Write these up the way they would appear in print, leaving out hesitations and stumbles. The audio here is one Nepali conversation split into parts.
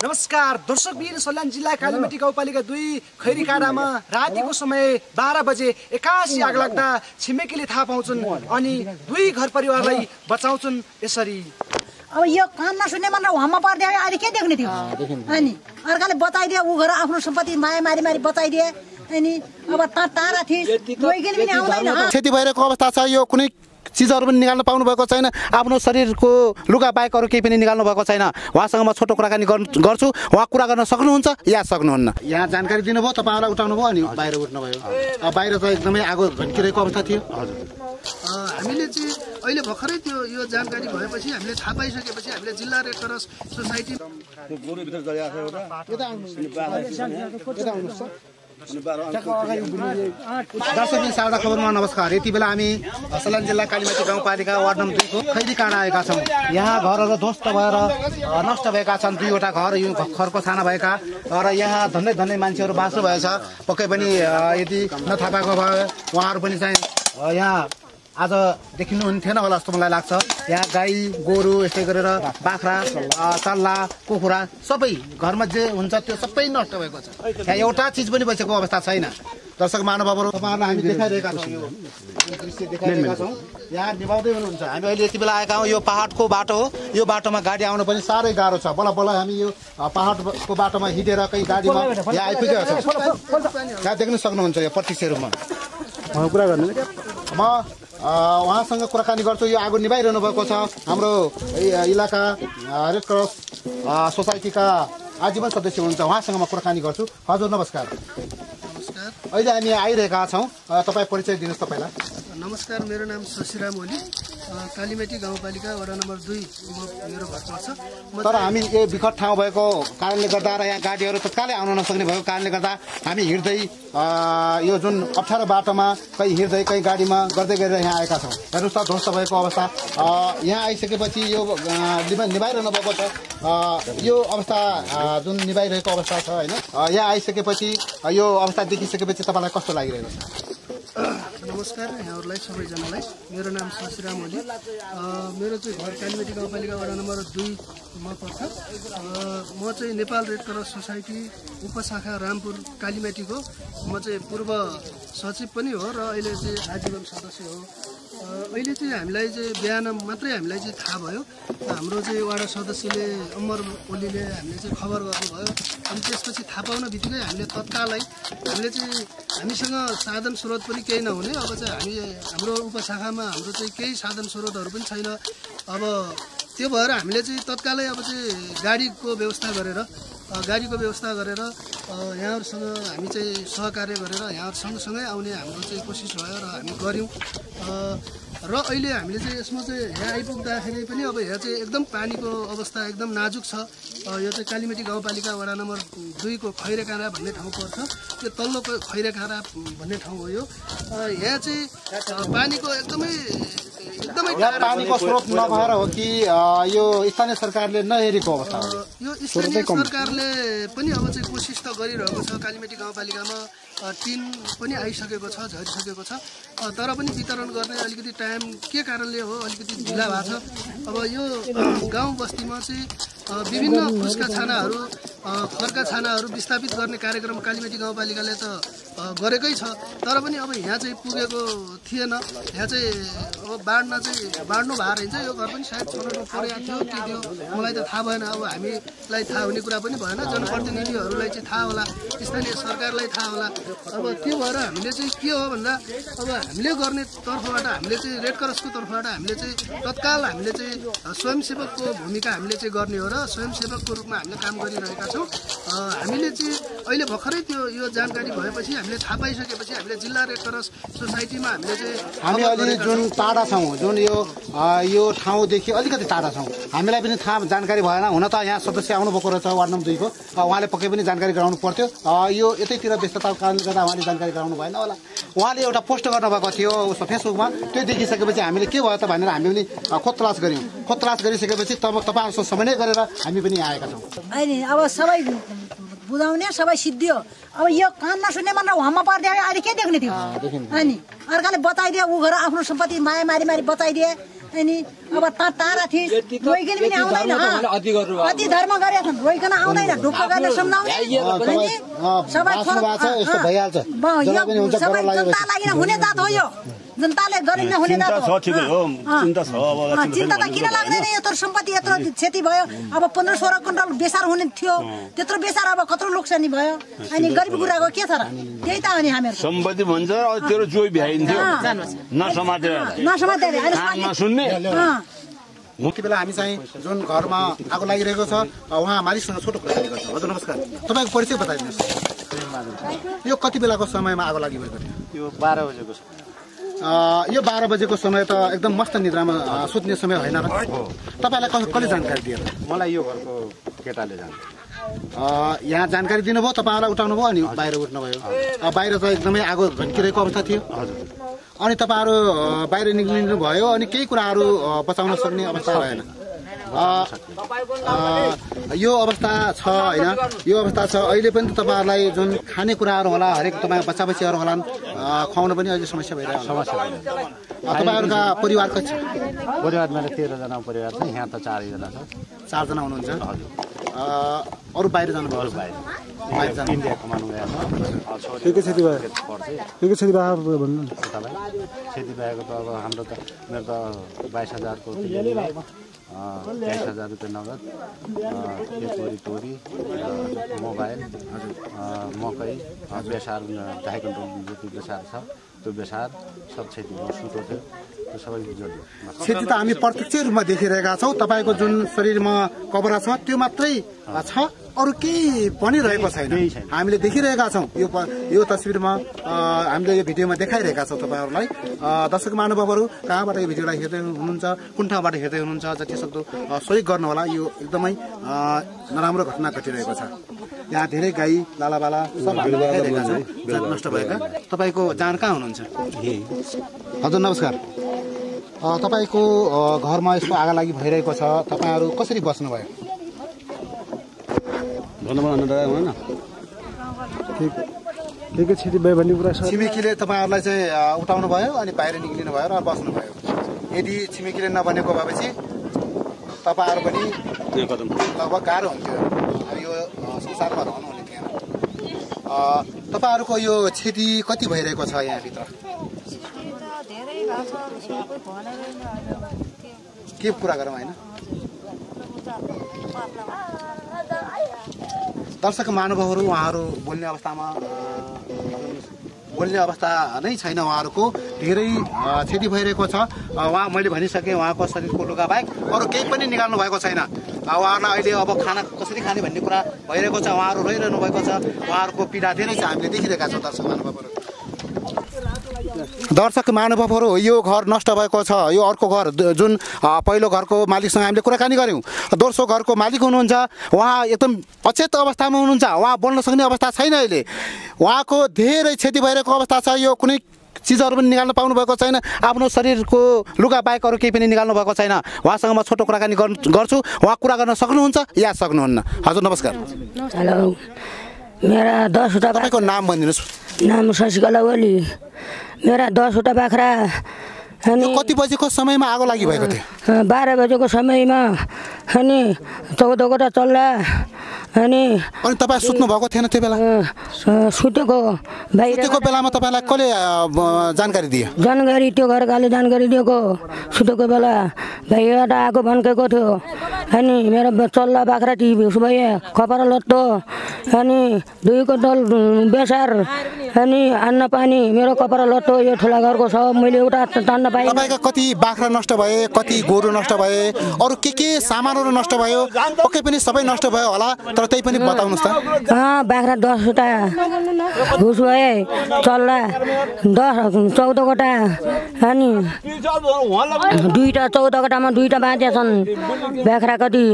नमस्कार दर्शकवीर, सल्यान जिल्ला कालीमेटी गाउँपालिका 2 खैरीकाँडामा रातिको समय 12 बजे एकासी आग लाग्दा छिमेकीले थाहा पाउँछन् अनि 2 घर परिवारलाई बचाउँछन्। यसरी अब यो कान नसुन्ने मन वहाँमा पर्दै अहिले के देख्ने थियो अनि अर्काले बताइदिए ऊ घर आफ्नो सम्पत्ति माया मारी मारी बताइदिए अनि अब तारा थिए कोहीले पनि आउँदैन। क्षति भइरहेको अवस्था छ। यो कुनै चिजहरू पनि निकाल्न पाउनु भएको छैन। आफ्नो शरीरको लुगा बाहेक अरू केही पनि निकाल्नु भएको छैन। उहाँसँग म छोटो कुराकानी गर्छु। उहाँ कुरा गर्न सक्नुहुन्छ या सक्नुहुन्न? यहाँ जानकारी दिनुभयो, तपाईँहरूलाई उठाउनु भयो अनि बाहिर उठ्नुभयो। बाहिर त एकदमै आगो भड्किरहेको अवस्था थियो। हजुर, हामीले चाहिँ अहिले भर्खरै त्यो यो जानकारी भएपछि हामीले थाहा पाइसकेपछि हामीले जिल्ला रेड क्रस सोसाइटी दर्शक साझा खबरमा नमस्कार। यति बेला हामी सल्यान जिल्ला कालीमेटी गाउँपालिका वार्ड नम्बर 2 को खैरीकाँडा आएका छौँ। यहाँ घरहरू ध्वस्त भएर नष्ट भएका छन्। 2वटा घर यो खरको छाना भएका र यहाँ धन्दै धन्दै मान्छेहरू बाँच्नु भएछ। पक्कै पनि यदि नथाहा पाएको भए उहाँहरू पनि चाहिँ यहाँ आज देखिनु हुन्थेन होला जस्तो मलाई लाग्छ। यहाँ गाई गोरु यस्तै गरेर बाख्रा चल्ला कुखुरा सबै घरमा जे हुन्छ त्यो सबै नष्ट भएको छ। यहाँ एउटा चिज पनि बसेको अवस्था छैन। दर्शक महानुभावहरू, तपाईँहरूलाई हामी देखाइरहेका छौँ, यो दृश्य देखाइरहेका छौँ। यहाँ निभाउँदै हुनुहुन्छ। हामी अहिले यति बेला आएका हौँ। यो पहाडको बाटो हो। यो बाटोमा गाडी आउनु पनि साह्रै गाह्रो छ। बल्ल बल्ल हामी यो पहाडको बाटोमा हिँडेर कहीँ गाडीमा यहाँ आइपुगेका छौँ। यहाँ देख्न सक्नुहुन्छ यो प्रत्यक्ष रूपमा। कुरा गर्नु म उहाँसँग कुराकानी गर्छु। यो आगो निभाइरहनु भएको छ। हाम्रो इलाका रेड क्रस सोसाइटीका आजीवन सदस्य हुनुहुन्छ। उहाँसँग म कुराकानी गर्छु। हजुर नमस्कार। नमस्कार। अहिले हामी आइरहेका छौँ। तपाईँ परिचय दिनुहोस् तपाईँलाई। नमस्कार, मेरो नाम शशिराम ओली, कालीमेटी गाउँपालिका वडा नम्बर 2 मेरो घर पर्छ। तर हामी यो विकट ठाउँ भएको कारणले गर्दा र यहाँ गाडीहरू तत्कालै आउन नसक्ने भएको कारणले गर्दा हामी हिँड्दै यो जुन अप्ठ्यारो बाटोमा कहीँ हिँड्दै कहीँ गाडीमा गर्दै गरेर यहाँ आएका छौँ। हेर्नुहोस् त ध्वस्त भएको अवस्था। यहाँ आइसकेपछि यो निभाइरहनु भएको छ। यो अवस्था जुन निभाइरहेको अवस्था छ होइन, यहाँ आइसकेपछि यो अवस्था देखिसकेपछि तपाईँलाई कस्तो लागिरहेको छ? नमस्कार यहाँहरूलाई सबैजनालाई। मेरो नाम शशिराम ओली, मेरो चाहिँ घर कालीमेटी गाउँपालिका वडा नम्बर 2 मा पर्छ। म चाहिँ नेपाल रेड क्रस सोसाइटी उपशाखा रामपुर कालीमेटीको म चाहिँ पूर्व सचिव पनि हो र अहिले चाहिँ आजीवन सदस्य हो। अहिले चाहिँ हामीलाई चाहिँ बिहान मात्रै हामीलाई चाहिँ थाहा भयो। हाम्रो चाहिँ वडा सदस्यले अमर ओलीले हामीले चाहिँ खबर गर्नुभयो। अनि त्यसपछि थाहा पाउन बित्तिकै हामीले तत्कालै हामीले चाहिँ हामीसँग साधन स्रोत पनि केही नहुने, अब चाहिँ हाम्रो उपशाखामा हाम्रो चाहिँ केही साधन स्रोतहरू पनि छैन। अब त्यो भएर हामीले चाहिँ तत्कालै अब चाहिँ गाडीको व्यवस्था गरेर यहाँहरूसँग हामी चाहिँ सहकार्य गरेर यहाँहरू सँगसँगै आउने हाम्रो चाहिँ कोसिस भयो र हामी गऱ्यौँ। र अहिले हामीले चाहिँ यसमा चाहिँ यहाँ आइपुग्दाखेरि पनि अब यहाँ चाहिँ एकदम पानीको अवस्था एकदम नाजुक छ। यो चाहिँ कालीमेटी गाउँपालिका वडा नम्बर 2 को खैरीकाँडा भन्ने ठाउँ पर्छ। त्यो तल्लो खैरीकाँडा भन्ने ठाउँ हो। यो यहाँ चाहिँ पानीको एकदमै पानीको स्रोत नभएर हो कि यो स्थानीय सरकारले नहेरेको अवस्था हो? यो स्थानीय सरकारले पनि अब चाहिँ कोसिस त गरिरहेको छ। कालीमेटी गाउँपालिकामा टिन पनि आइसकेको छ, झरिसकेको छ, तर पनि वितरण गर्ने अलिकति टाइम के कारणले हो अलिकति ढिला भएको छ। अब यो गाउँ बस्तीमा चाहिँ विभिन्न फुसका छानाहरू खरका छानाहरू विस्थापित गर्ने कार्यक्रम कालीमेटी गाउँपालिकाले त गरेकै छ, तर पनि अब यहाँ चाहिँ पुगेको थिएन। यहाँ चाहिँ अब बाँड्नु भएको रहेछ। यो घर पनि सायद छोटो परेको थियो के थियो मलाई त थाहा भएन। अब हामीलाई थाहा हुने कुरा पनि भएन। जनप्रतिनिधिहरूलाई चाहिँ थाहा होला, स्थानीय सरकारलाई थाहा होला। अब त्यो भएर हामीले चाहिँ के हो भन्दा अब हामीले गर्ने तर्फबाट हामीले चाहिँ रेड क्रसको तर्फबाट हामीले चाहिँ तत्काल हामीले चाहिँ स्वयंसेवकको भूमिका हामीले चाहिँ गर्ने हो र स्वयंसेवकको रूपमा हामीले काम गरिरहेका छौँ। हामीले चाहिँ अहिले भर्खरै यो जानकारी भएपछि हामीले थाहा पाइसकेपछि हामीले जिल्ला रेड क्रस सोसाइटीमा हामी अलि जुन टाढा छौँ, जुन यो ठाउँदेखि अलिकति टाढा छौँ, हामीलाई पनि थाहा जानकारी भएन। हुन त यहाँ सदस्य आउनुभएको रहेछ वार्ड नम्बर 2 को, उहाँले पक्कै पनि जानकारी गराउनु पर्थ्यो। यो यतैतिर व्यस्तताको कारणले गर्दा उहाँले जानकारी गराउनु भएन होला। उहाँले एउटा पोस्ट गर्नुभएको थियो उसको फेसबुकमा, त्यो देखिसकेपछि हामीले के भयो त भनेर हामी पनि खोतलास गऱ्यौँ। खोतलास गरिसकेपछि तपाईँहरूसँग समन्वय गरेर हामी पनि आएका छौँ। अब सबै बुझाउने सबै सिद्धियो। अब यो कान नसुन्ने मन वहाँमा पर्दै अहिले के देख्ने थियो अनि अर्काले बताइदिए ऊ घर आफ्नो सम्पत्ति माया मारी मारी बताइदिए अनि अब तारा थिइस् रोइकन पनि आउँदैन अति धर्म गरेका छन् रोइकन आउँदैन ढुक्क गरेर सम्झाउने सबै सबै जनता लागि हुने जात हो यो जनताले गरिन हुने जात हो चिन्ता त किन लाग्दैन यत्रो सम्पत्ति यत्रो क्षति भयो अब 15-16 क्विन्टल बेसार हुने थियो त्यत्रो बेसार अब कत्रो लोक्सानी भयो अनि गरिब गुराको के छ र त्यही त अनि हामीहरु सम्पत्ति भन्छ तेरो जोइ भ्याइन्थ्यो नसमातेर सुन्ने यति बेला हामी चाहिँ जुन घरमा आगो लागिरहेको छ उहाँ मालिकसँग छोटो कुराकानी गर्छौँ। हजुर नमस्कार, तपाईँको परिचय बताइदिनुहोस्। यो कति बेलाको समयमा आगो लागिरहेको थियो? यो 12 बजेको छ। यो 12 बजेको समय त एकदम मस्त निद्रामा सुत्ने समय होइन र? तपाईँलाई कसले जानकारी दियो? मलाई यो घरको केटाले जान्छ। यहाँ जानकारी दिनुभयो, तपाईँहरूलाई उठाउनु भयो अनि बाहिर उठ्नुभयो। बाहिर त एकदमै आगो झन्किरहेको अवस्था थियो। हजुर। अनि तपाईँहरू बाहिर निक्लिनु भयो अनि केही कुराहरू बचाउन सक्ने अवस्था रहेन। यो अवस्था छ होइन? यो अवस्था छ। अहिले पनि तपाईँहरूलाई जुन खानेकुराहरू होला हरेक तपाईँ बच्चा बच्चीहरू होला खुवाउनु पनि अहिले समस्या भइरहेको समस्या। तपाईँहरूका परिवार कति छ? परिवार मेरो 13 जना परिवार छ। यहाँ त 4 जना छ। 4 जना हुनुहुन्छ? हजुर। अरू बाहिर जानुभयो? अरू बाहिर जानु इन्डिया कमाउनु गएको छ। के क्षति भयो? के क्षति भयो भन्नु न तपाईँ? क्षति भएको त अब हाम्रो त मेरो त 22,000 को 23,000 रुपियाँ नगद, तोरी मोबाइल, मकै, बेसार 2.5 क्विन्टल जति बेसार छ। त्यो बेसार सब क्षति भयो। सुतो थियो त्यो सबै जोड्यो। क्षति त हामी प्रत्यक्ष रूपमा देखिरहेका छौँ। तपाईँको जुन शरीरमा कपडा छ त्यो मात्रै छ, अरू केही पनि रहेको छैन। हामीले देखिरहेका छौँ। यो तस्विरमा हामीले यो भिडियोमा देखाइरहेका छौँ तपाईँहरूलाई। दर्शक महानुभावहरू कहाँबाट यो भिडियोलाई हेर्दै हुनुहुन्छ, कुन ठाउँबाट हेर्दै हुनुहुन्छ, जति सक्दो सहयोग गर्नु होला। यो एकदमै नराम्रो घटना घटिरहेको छ। यहाँ धेरै गाई लालाबाला सब हामीले देखाइरहेका छौँ नष्ट भएका। तपाईँको जान कहाँ हुनुहुन्छ? हजुर नमस्कार, तपाईँको घरमा यस्तो आगो लागि भइरहेको छ, तपाईँहरू कसरी बस्नुभयो? के क्षति भयो भन्ने कुरा छ। छिमेकीले तपाईँहरूलाई चाहिँ उठाउनु भयो अनि बाहिर निक्लिनु भयो र बस्नुभयो। यदि छिमेकीले नबनेको भएपछि तपाईँहरू पनि लगभग गाह्रो हुन्थ्यो, यो संसारमा रहनु हुने थिएन। तपाईँहरूको यो क्षति कति भइरहेको छ यहाँभित्र? के कुरा गरौँ होइन? दर्शक महानुभावहरू उहाँहरू बोल्ने अवस्था नै छैन। उहाँहरूको धेरै क्षति भइरहेको छ। उहाँ मैले भनिसकेँ उहाँको शरीरको लुगा बाहेक अरू केही पनि निकाल्नु भएको छैन। उहाँहरूलाई अहिले अब खाना कसरी खाने भन्ने कुरा भइरहेको छ। उहाँहरू रोइरहनु भएको छ। उहाँहरूको पीडा धेरै छ, हामीले देखिरहेका छौँ। दर्शक महानुभावहरू यो घर नष्ट भएको छ। यो अर्को घर जुन पहिलो घरको मालिकसँग हामीले कुराकानी गऱ्यौँ। दोस्रो घरको मालिक हुनुहुन्छ, उहाँ एकदम अचेत अवस्थामा हुनुहुन्छ। उहाँ बोल्न सक्ने अवस्था छैन। अहिले उहाँको धेरै क्षति भइरहेको अवस्था छ। यो कुनै चिजहरू पनि निकाल्न पाउनु भएको छैन। आफ्नो शरीरको लुगा बाहेक अरू केही पनि निकाल्नु भएको छैन। उहाँसँग म छोटो कुराकानी गर्छु। उहाँ कुरा गर्न सक्नुहुन्छ या सक्नुहुन्न? हजुर नमस्कार। हेलो, मेरा 10 वटा। तपाईँको नाम भनिदिनुहोस्। नाम शशिकला ओली। मेरा 10 वटा बाख्रा। अनि कति बजेको समयमा आगो लागि भएको थियो? 12 बजेको समयमा अनि 14 वटा चल्ला। अनि तपाईँ सुत्नु भएको थिएन त्यो बेला? सुतेको सुतेको बेलामा तपाईँलाई कसले जानकारी दियो? जानकारी त्यो घरकाले जानकारी दिएको। सुतेको बेला भाइबाट आगो भन्केको थियो। अनि मेरो चल्ला बाख्रा टिभी भए, खपरा लत्तो, अनि 2 क्विन्टल बेसार, अनि अन्न पानी, मेरो कपडा लत्तो यो ठुला घरको सब मैले एउटा तान्न पाएँ। तपाईँका कति बाख्रा नष्ट भए, कति गोरु नष्ट भए, अरू के सामानहरू नष्ट भयो? पक्कै पनि सबै नष्ट भयो होला, तर त्यही पनि बताउनुहोस् त। बाख्रा 10 वटा घुस भए, चल्ला 14 वटा, अनि 14 वटामा 2टा बाँचे छन्। बाख्रा कति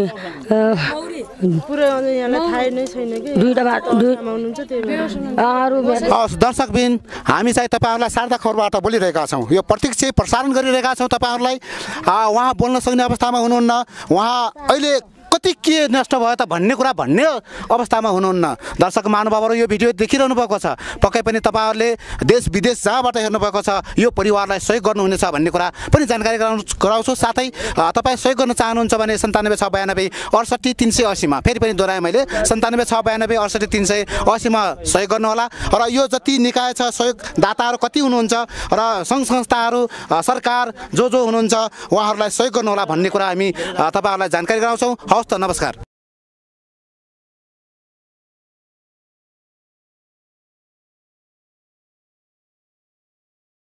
दर्शकबिन, हामी चाहिँ तपाईँहरूलाई शारदा खबरबाट बोलिरहेका छौँ। यो प्रत्यक्ष प्रसारण गरिरहेका छौँ तपाईँहरूलाई। उहाँ बोल्न सक्ने अवस्थामा हुनुहुन्न। उहाँ अहिले कति के नष्ट भयो त भन्ने कुरा भन्ने अवस्थामा हुनुहुन्न। दर्शक महानुभावहरू यो भिडियो देखिरहनु भएको छ, पक्कै पनि तपाईँहरूले देश विदेश जहाँबाट हेर्नुभएको छ यो परिवारलाई सहयोग गर्नुहुनेछ भन्ने कुरा पनि जानकारी गराउँछु। साथै तपाईँ सहयोग गर्न चाहनुहुन्छ भने 97 692 68 380 मा फेरि पनि दोहोऱ्याएँ मैले 97 692 68 380 मा सहयोग गर्नुहोला। र यो जति निकाय छ सहयोगदाताहरू कति हुनुहुन्छ र सङ्घ संस्थाहरू सरकार जो हुनुहुन्छ उहाँहरूलाई सहयोग गर्नुहोला भन्ने कुरा हामी तपाईँहरूलाई जानकारी गराउँछौँ। हवस् त, नमस्कार।